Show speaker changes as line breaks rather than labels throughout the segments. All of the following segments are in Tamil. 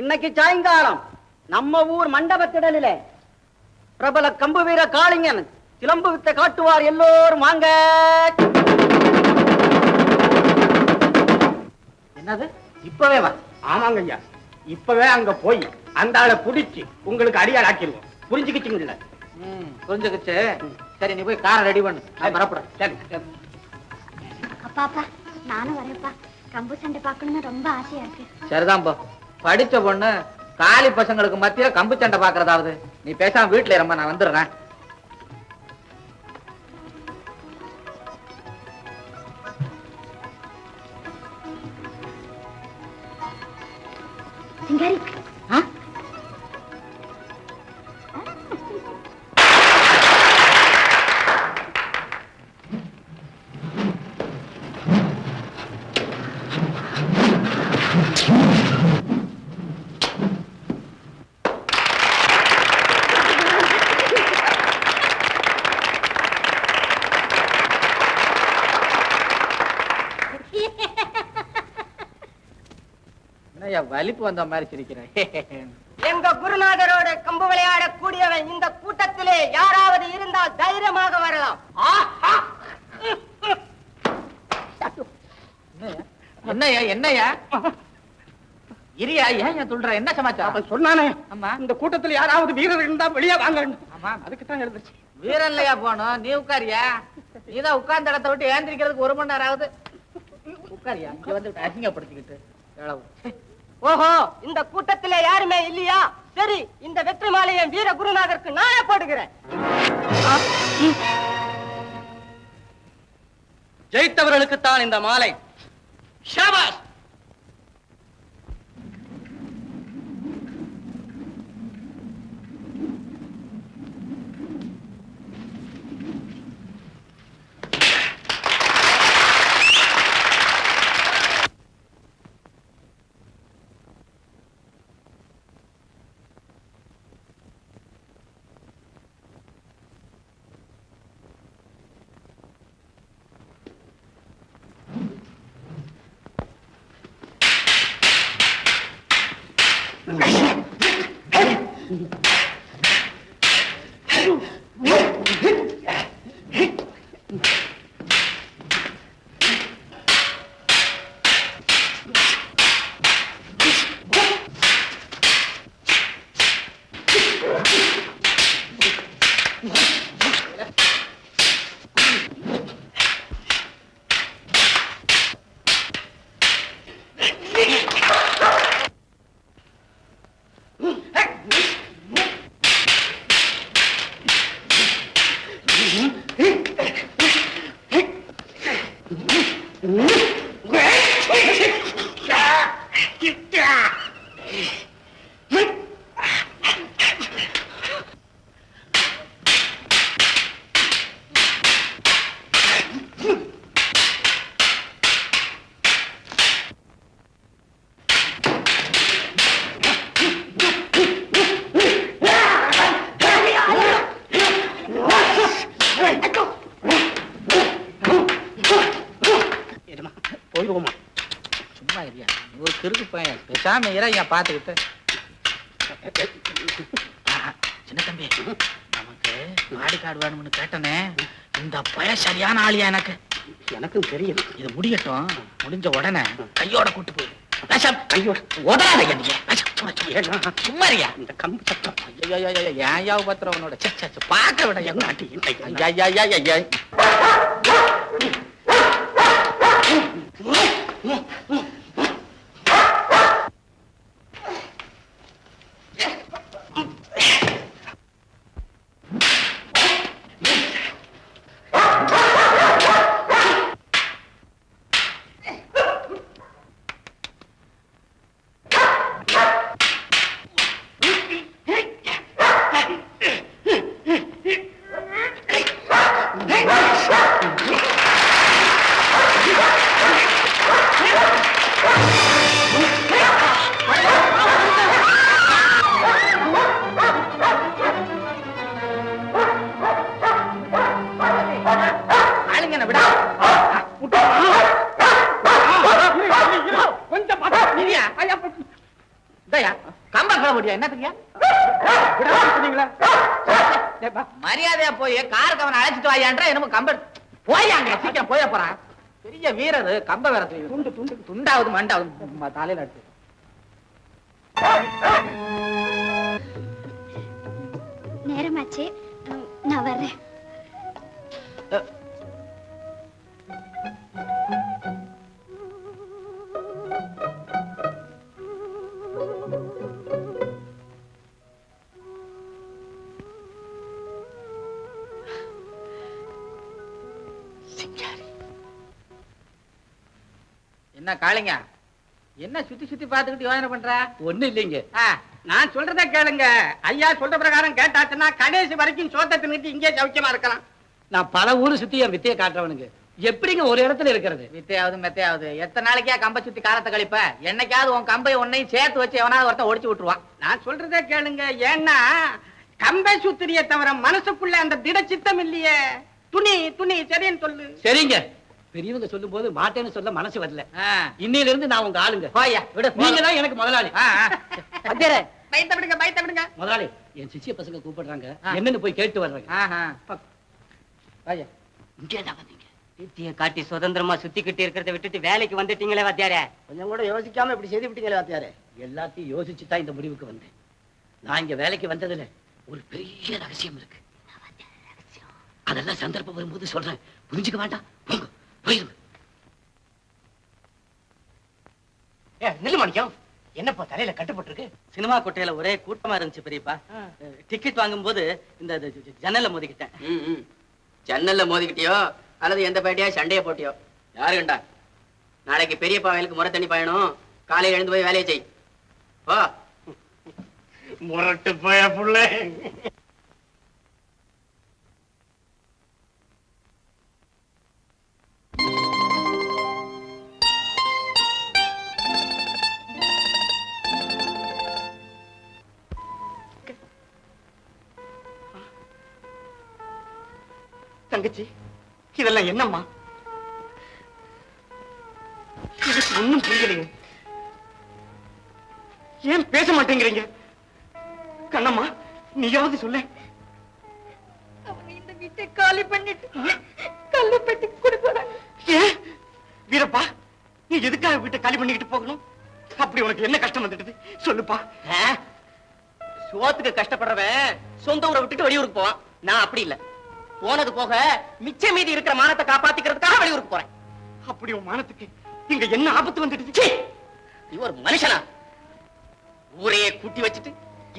அன்னைக்கு சாயங்காலம் நம்ம ஊர் மண்டபத்திடலிலே பிரபல கம்பு வீர காளிங்கன் சிலம்பு வித்தை காட்டுவார். எல்லோரும் வாங்க.
என்னது இப்பவே வா?
ஆமாங்க ஐயா, இப்பவே அங்க போய் அந்த ஆளை புடிச்சு உங்களுக்கு அடியாள் ஆக்கிடுவோம். புரிஞ்சுக்கிச்சுங்கல்ல?
புரிஞ்சுக்கிச்சு. சரி, நீ போய் காரை ரெடி பண்ணு, நான் பரப்புறேன்.
சரி.
அப்பா அப்பா நானும் வரேன்ப்பா. கம்பு சண்டை பார்க்கணும்னு ரொம்ப ஆசையா இருக்கு.
சரிதான் போ. படிச்ச பொண்ணு காலி பசங்களுக்கு மத்தியில கம்பு சண்டை பாக்குறதாவது. நீ பேசாம வீட்டுல இருமா, நான் வந்துடுறேன்.
சிங்காரி,
வலிப்பு வந்த மாதிரி சிரிக்கிறேன்.
எங்க குருநாதரோட கம்பு விளையாட கூடியவன் இந்த கூட்டத்திலே யாராவது இருந்தால் தைரியமாக வரலாம்.
என்னையா என்னையா இரியா, ஏன் சொல்ற? என்ன சமாச்சாரம்?
சொன்னானே,
ஆமா,
இந்த கூட்டத்துல யாராவது வீரர் இருந்தா வெளியே வாங்க.
ஆமா,
அதுக்கு தான் எழுந்துச்சு.
வீரன் இல்லையா போனோம்? நீ உட்காரியா? நீதான் உட்கார்ந்த இடத்தை விட்டு ஏந்திரிக்கிறதுக்கு 1 மணி நேரம் ஆகுது. உட்காரியா? இங்க வந்து அசிங்கப்படுத்திக்கிட்டு.
ஓஹோ, இந்த கூட்டத்திலே யாருமே இல்லையா? சரி, இந்த வெற்றி மாலையை வீர குருநாதருக்கு நானே போடுகிறேன். ஜெயித்தவர்களுக்குத்தான் இந்த மாலை. ஷாபாஷ்.
சும்மா இல்லையா, ஒரு கிறுக்கு பையன். பேசாம இறையா பாத்துக்கிட்டு. சின்ன தம்பி, நமக்கு மாடி காடு வேணும்னு கேட்டனே, இந்த பய சரியான ஆளியா எனக்கு.
எனக்கும் தெரியும்.
இது முடியட்டும், முடிஞ்ச உடனே கையோட கூட்டு போய் சும்மாரியா
இந்த கம்பு சத்தம்
ஏன் பத்திரவனோட பார்க்க விட முடியும் என்ன தெரியா
சொன்னீங்களா?
மரியாதையா போய் காருக்கு அவனை அழைச்சிட்டு வாயான்ற என்னமோ கம்ப போயாங்க சீக்கிரம் போய போறான் பெரிய வீரரு கம்ப வேற துண்டு துண்டு துண்டாவது மண்டாவது தலையில எடுத்து
நேரமாச்சு நான் வர்றேன்.
என்ன காளிங்க என்ன சுத்தி சுத்தி பாத்துக்கிட்டு யோசனை பண்ற
ஒண்ணு இல்லைங்க. நான் சொல்றத கேளுங்க. ஐயா சொல்ற பிரகாரம் கேட்டாச்சுன்னா கடைசி வரைக்கும் சோத்தை தின்னுட்டு இங்கே சௌக்கியமா இருக்கலாம். நான் பல ஊரு சுத்தி என் வித்தையை காட்டுறவனுக்கு எப்படிங்க ஒரு இடத்துல இருக்கிறது?
வித்தையாவது மெத்தையாவது எத்தனை நாளைக்கா கம்ப சுத்தி காலத்தை கழிப்ப என்னைக்காவது உன் கம்பை உன்னையும் சேர்த்து வச்சு எவனாவது ஒருத்தன் ஒடிச்சு விட்டுருவான்.
நான் சொல்றத கேளுங்க. ஏன்னா கம்பை சுத்திரிய தவிர மனசுக்குள்ள அந்த திட சித்தம் இல்லையே. துணி துணி சரின்னு சொல்லு. சரிங்க. பெரியவங்க சொல்லும் போது மாட்டேன்னு சொல்ல மனசு வரல. இன்னையில இருந்து நான் உங்க ஆளுங்க.
போய்யா விடு.
நீங்க தான் எனக்கு முதலாளி.
பயத்த விடுங்க பயத்த விடுங்க.
முதலாளி என் சிஷ்ய பசங்க கூப்பிடுறாங்க. என்னன்னு போய் கேட்டு வர்றாங்க.
இங்கே தான் வந்தீங்க. வித்தியை காட்டி சுதந்திரமா சுத்திக்கிட்டு இருக்கிறத விட்டுட்டு வேலைக்கு வந்துட்டீங்களே வாத்தியாரே.
கொஞ்சம் கூட யோசிக்காம இப்படி செய்து விட்டீங்களே வாத்தியாரே. எல்லாத்தையும் யோசிச்சு தான் இந்த முடிவுக்கு வந்தேன். நான் இங்க வேலைக்கு வந்ததுல ஒரு பெரிய ரகசியம் இருக்கு. அதெல்லாம் சந்தர்ப்பம் வரும்போது சொல்றேன். புரிஞ்சுக்க வேண்டாம். போங்க போயிருங்க. நெல்லு மாணிக்கம் என்னப்பா தலையில கட்டுப்பட்டு இருக்கு?
சினிமா கொட்டையில ஒரே கூட்டமா இருந்துச்சு பெரியப்பா. டிக்கெட் வாங்கும் போது இந்த ஜன்னல்ல மோதிக்கிட்டேன்.
ஜன்னல்ல மோதிக்கிட்டியோ அல்லது எந்த பேட்டையா சண்டைய போட்டியோ யாரு கண்டா? நாளைக்கு பெரியப்பா வயலுக்கு முறை தண்ணி பாயணும். காலையில எழுந்து போய் வேலையை செய். போ.
முரட்டு போய புள்ள. தங்கச்சி இதெல்லாம் என்னம்மா? இதுக்கு ஒண்ணும் புரியலைங்க. ஏன் பேச மாட்டேங்கிறீங்க? கண்ணம்மா நீயாவது சொல்ல.
அவங்க இந்த வீட்டை காலி பண்ணிட்டு கல்லு பெட்டி கொடுக்குறாங்க.
ஏன் வீரப்பா நீ எதுக்காக வீட்டை காலி பண்ணிக்கிட்டு போகணும்? அப்படி உனக்கு என்ன கஷ்டம் வந்துடுது சொல்லுப்பா.
சோத்துக்கு கஷ்டப்படுறவன் சொந்த ஊரை விட்டுட்டு வெளியூருக்கு போவான். நான் அப்படி இல்ல. போனது போக மிச்ச மீதி இருக்கிற மானத்தை காப்பாத்திக்கிறதுக்காக வெளியூருக்கு போறேன்.
அப்படி உன் மானத்துக்கு இங்க என்ன ஆபத்து வந்துடுச்சு?
நீ ஒரு மனுஷனா? ஊரையே கூட்டி வச்சுட்டு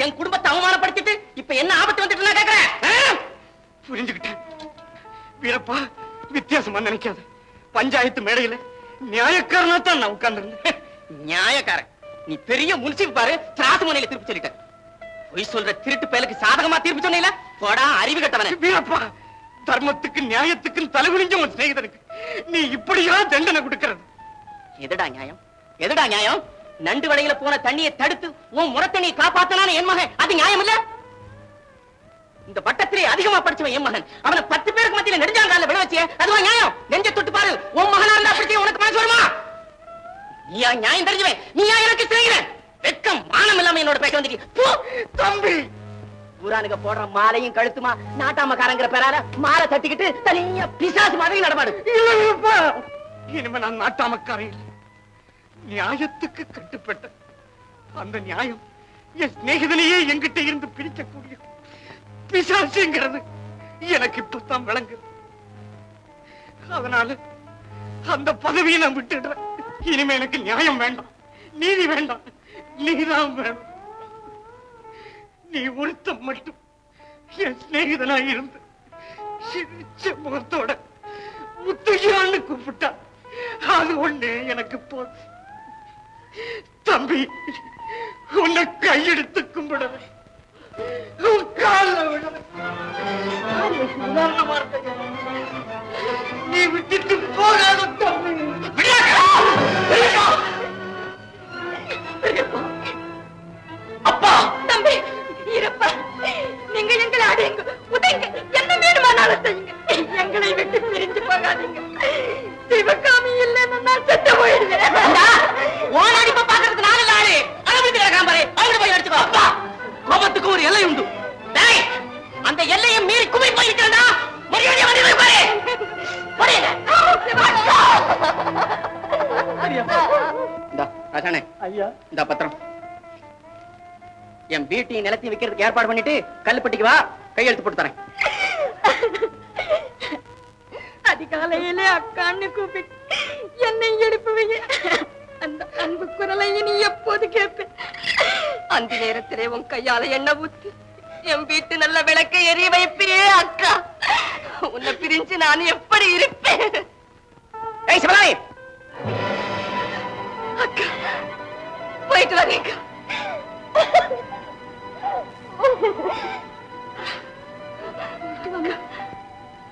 என் குடும்பத்தை அவமானப்படுத்திட்டு இப்ப என்ன ஆபத்து வந்துட்டு நான் கேக்குறேன்.
புரிஞ்சுக்கிட்டேன் வீரப்பா. வித்தியாசமா நினைக்காத. பஞ்சாயத்து மேடையில நியாயக்காரனா தான் நான் உட்கார்ந்திருந்தேன்.
நியாயக்காரன் நீ பெரிய முன்சிப்பு பாரு. திராசு முனையில திருப்பி சொல்லிட்ட. பொய் சொல்ற திருட்டு பயலுக்கு சாதகமா தீர்ப்பு சொன்னீங்களா? போடா அறிவு கட்டவனே.
வீரப்பா தர்மத்துக்கு நியாயத்துக்கும் தலைகுனிஞ்ச உன் சிநேகிதனுக்கு நீ இப்படியா தண்டனை கொடுக்கிறது?
எதுடா நியாயம்? எதுடா நியாயம்? நண்டு வலையில போன தண்ணியை தடுத்து உன் முறத்தண்ணியை காப்பாத்தனான என் மகன் அது நியாயம் இல்ல? இந்த பட்டத்திலே அதிகமா படிச்சவன் என் மகன். அவனை 10 பேருக்கு மத்தியில நெடுஞ்சாங்கால விட வச்சியே அதுவா நியாயம்? நெஞ்ச தொட்டு பாரு. உன் மகனா இருந்தா அப்படி உனக்கு மனசு வருமா? நீயா நியாயம் தெரிஞ்சவன்? நீயா எனக்கு சிநேகிதன்? வெக்கம் மானம் இல்லாம என்னோட பேச வந்துட்டு
தம்பி.
ஊரானுக்கு போடுற மாலையும் கழுத்துமா நாட்டாமக்காரங்கிற பேரால மாலை தட்டிக்கிட்டு தனியா பிசாசு மாதிரி நடமாடு.
இனிமே நான் நாட்டாமக்காரன் இல்லை. நியாயத்துக்கு கட்டுப்பட்ட அந்த நியாயம் என் சிநேகிதனையே என்கிட்ட இருந்து பிரிக்கக்கூடிய பிசாசுங்கிறது எனக்கு இப்பதான் விளங்குது. அதனால அந்த பதவியை நான் விட்டுடுறேன். இனிமே எனக்கு நியாயம் வேண்டாம், நீதி வேண்டாம், நீதான் வேணும். நீ ஒருத்தம் மட்டும் என் சிநேகிதனா இருந்து சிரிச்ச முகத்தோட முத்தையான்னு கூப்பிட்டா அது ஒண்ணு எனக்கு போதும். தம்பி உன்னை கையெடுத்து கும்பிடுறேன். உன் காலில் விடுறேன். உதாரணமா இருக்க நீ விட்டுட்டு போகாத தம்பி.
அப்பா
தம்பி இருப்பா, நீங்க எங்களை அடையுங்க, உதைங்க, என்ன வேணுமானாலும் செய்யுங்க. எங்களை விட்டு பிரிஞ்சு போகாதீங்க. சிவகாமி இல்லைன்னு நான் செத்து போயிடுவேன்.
ஓனாடி பாக்குறதுக்கு நாலு நாளு அளவுக்கு பாரு. அவங்க போய் அடிச்சுக்கோ. இந்தா ராசானே, இந்த பத்திரம் என் வீட்டையும் நிலத்தையும் விக்கிறதுக்கு ஏற்பாடு பண்ணிட்டு கல்லுப்பட்டிக்கு வா, கையெழுத்து போட்டு தரேன்.
அதிகாலையிலே அக்கான்னு கூப்பிட்டு என்னை எழுப்புவீங்க. அந்த அன்பு குரலை இனி எப்போது கேட்பேன்? அந்த நேரத்திலே உன் கையால எண்ணெய் ஊத்தி என் வீட்டு நல்ல விளக்கை எரிய வைப்பியே அக்கா. உன்னை பிரிஞ்சு நான் எப்படி இருப்பேன்?
ஏய் சிவராணி,
அக்கா போயிட்டு வரேங்க.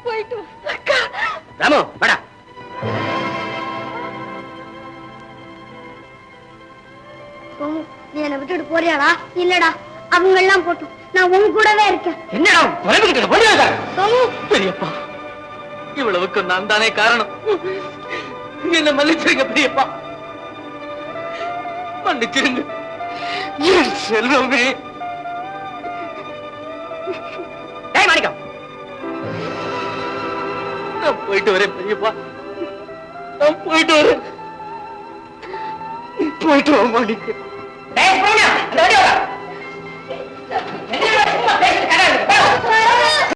போயிட்டு வா அக்கா.
ராமு வாடா.
நீ என்னை விட்டுட்டு போறியாடா? இல்லடா, அவங்க எல்லாம் போட்டும் நான் உங்க கூடவே இருக்கேன்.
என்னடா குழம்பிக்கிட்டு போடுவாங்க?
சோமு,
பெரியப்பா, இவ்வளவுக்கு நான் தானே காரணம். என்ன மன்னிச்சிருங்க பெரியப்பா, மன்னிச்சிருங்க. என் செல்வமே. டேய் மாணிக்கம், நான் போயிட்டு வரேன் பெரியப்பா, நான் போயிட்டு வரேன். போயிட்டு வா மாணிக்கம். டேய் போங்க, அந்த வண்டி வா. என்ன சும்மா பேசிட்டு கடை